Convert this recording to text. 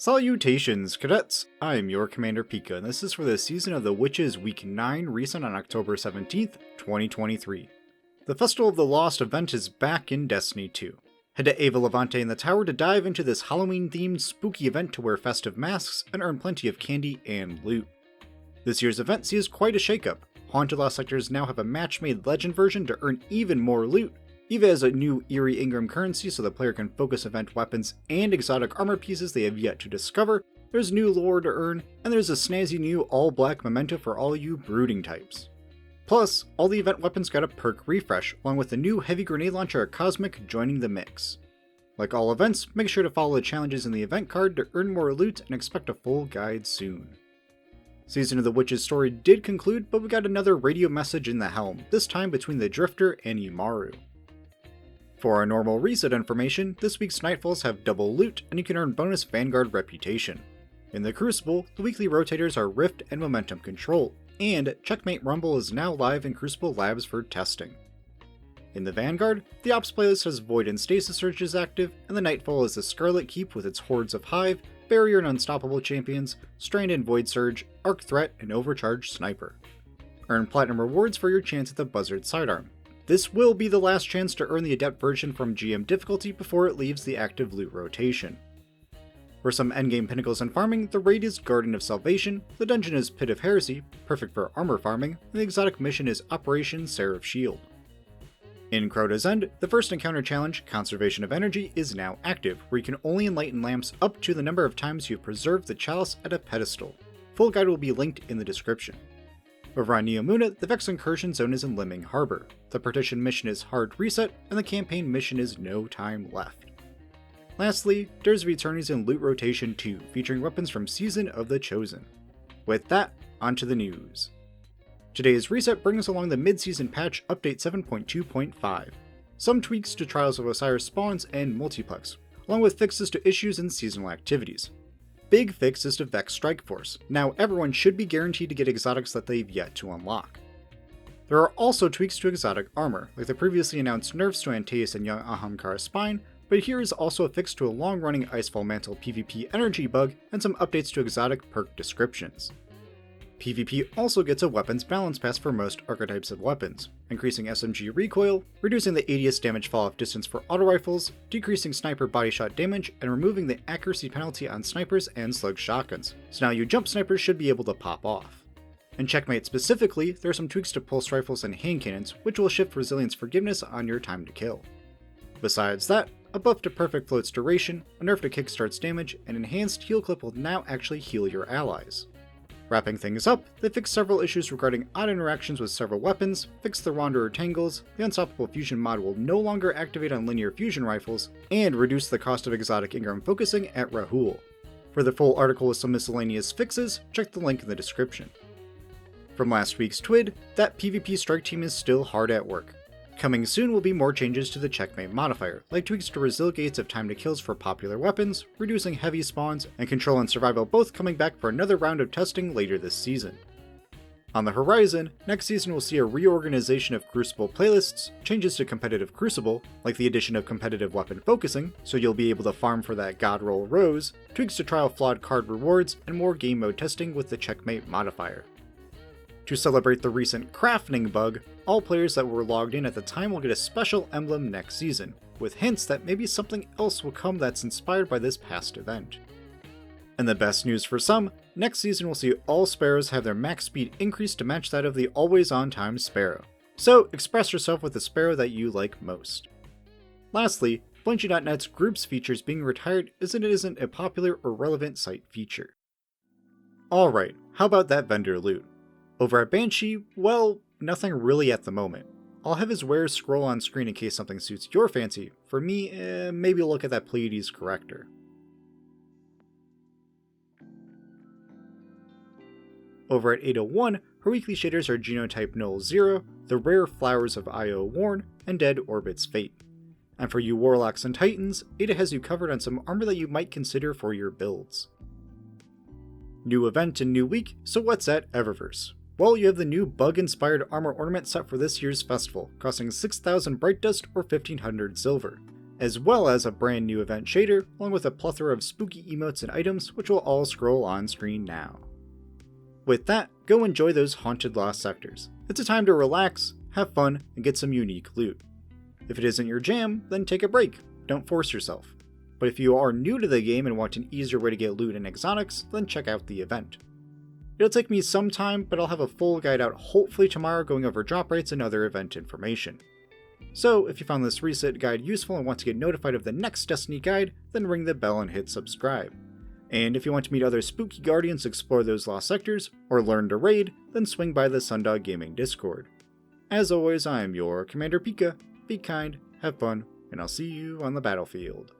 Salutations, cadets! I'm your Commander Pika, and this is for the Season of the Witches Week 9 reset on October 17th, 2023. The Festival of the Lost event is back in Destiny 2. Head to Ava Levante in the tower to dive into this Halloween-themed spooky event to wear festive masks and earn plenty of candy and loot. This year's event sees quite a shakeup. Haunted Lost sectors now have a match-made legend version to earn even more loot. Eva has a new Eerie Ingram currency so the player can focus event weapons and exotic armor pieces they have yet to discover, there's new lore to earn, and there's a snazzy new all-black memento for all you brooding types. Plus, all the event weapons got a perk refresh, along with the new heavy grenade launcher at Cosmic joining the mix. Like all events, make sure to follow the challenges in the event card to earn more loot and expect a full guide soon. Season of the Witches story did conclude, but we got another radio message in the helm, this time between the Drifter and Imaru. For our normal reset information, this week's Nightfalls have double loot, and you can earn bonus Vanguard reputation. In the Crucible, the weekly rotators are Rift and Momentum Control, and Checkmate Rumble is now live in Crucible Labs for testing. In the Vanguard, the Ops playlist has Void and Stasis Surges active, and the Nightfall is the Scarlet Keep with its hordes of Hive, Barrier and Unstoppable champions, Strained and Void Surge, Arc Threat, and Overcharged Sniper. Earn Platinum rewards for your chance at the Buzzard Sidearm. This will be the last chance to earn the Adept version from GM difficulty before it leaves the active loot rotation. For some endgame pinnacles and farming, the raid is Garden of Salvation, the dungeon is Pit of Heresy, perfect for armor farming, and the exotic mission is Operation Seraph Shield. In Crota's End, the first encounter challenge, Conservation of Energy, is now active, where you can only enlighten lamps up to the number of times you've preserved the chalice at a pedestal. Full guide will be linked in the description. Over on Neomuna, the Vex Incursion Zone is in Liming Harbor. The Partition mission is Hard Reset, and the campaign mission is No Time Left. Lastly, Dares of Eternity's in Loot Rotation 2, featuring weapons from Season of the Chosen. With that, onto the news. Today's reset brings along the mid-season patch Update 7.2.5. Some tweaks to Trials of Osiris spawns and multiplex, along with fixes to issues and seasonal activities. Big fix is to Vex Strike Force. Now everyone should be guaranteed to get exotics that they've yet to unlock. There are also tweaks to exotic armor, like the previously announced nerfs to Antaeus and Young Ahamkara's Spine, but here is also a fix to a long-running Icefall Mantle PvP energy bug and some updates to exotic perk descriptions. PvP also gets a weapons balance pass for most archetypes of weapons, increasing SMG recoil, reducing the ADS damage fall-off distance for auto rifles, decreasing sniper body shot damage, and removing the accuracy penalty on snipers and slug shotguns, so now you jump snipers should be able to pop off. In Checkmate specifically, there are some tweaks to pulse rifles and hand cannons, which will shift Resilience Forgiveness on your time to kill. Besides that, a buff to Perfect Float's duration, a nerf to Kickstart's damage, and enhanced heal clip will now actually heal your allies. Wrapping things up, they fixed several issues regarding odd interactions with several weapons, fixed the Wanderer Tangles, the Unstoppable Fusion mod will no longer activate on linear fusion rifles, and reduced the cost of exotic Ingram focusing at Rahul. For the full article with some miscellaneous fixes, check the link in the description. From last week's TWID, that PvP strike team is still hard at work. Coming soon will be more changes to the Checkmate modifier, like tweaks to Resil gates of time to kills for popular weapons, reducing heavy spawns, and Control and Survival both coming back for another round of testing later this season. On the horizon, next season will see a reorganization of Crucible playlists, changes to competitive Crucible, like the addition of competitive weapon focusing, so you'll be able to farm for that God Roll Rose, tweaks to trial flawed card rewards, and more game mode testing with the Checkmate modifier. To celebrate the recent crafting bug, all players that were logged in at the time will get a special emblem next season, with hints that maybe something else will come that's inspired by this past event. And the best news for some, next season will see all Sparrows have their max speed increased to match that of the always-on-time Sparrow. So express yourself with the Sparrow that you like most. Lastly, Banshee.net's groups features being retired as it isn't a popular or relevant site feature. Alright, how about that vendor loot? Over at Banshee, well, nothing really at the moment. I'll have his wares scroll on screen in case something suits your fancy. For me, maybe look at that Pleiades corrector. Over at 801, her weekly shaders are Genotype Null 0, the rare Flowers of Io Worn, and Dead Orbit's Fate. And for you Warlocks and Titans, Ada has you covered on some armor that you might consider for your builds. New event and new week, so what's at Eververse? Well, you have the new bug-inspired armor ornament set for this year's festival, costing 6,000 Brightdust or 1,500 silver. as well as a brand new event shader, along with a plethora of spooky emotes and items, which will all scroll on screen now. With that, go enjoy those haunted lost sectors. It's a time to relax, have fun, and get some unique loot. If it isn't your jam, then take a break. Don't force yourself. But if you are new to the game and want an easier way to get loot and exotics, then check out the event. It'll take me some time, but I'll have a full guide out hopefully tomorrow going over drop rates and other event information. So if you found this reset guide useful and want to get notified of the next Destiny guide, then ring the bell and hit subscribe. And if you want to meet other spooky guardians, explore those lost sectors, or learn to raid, then swing by the Sundog Gaming Discord. As always, I am your Commander Pika. Be kind, have fun, and I'll see you on the battlefield.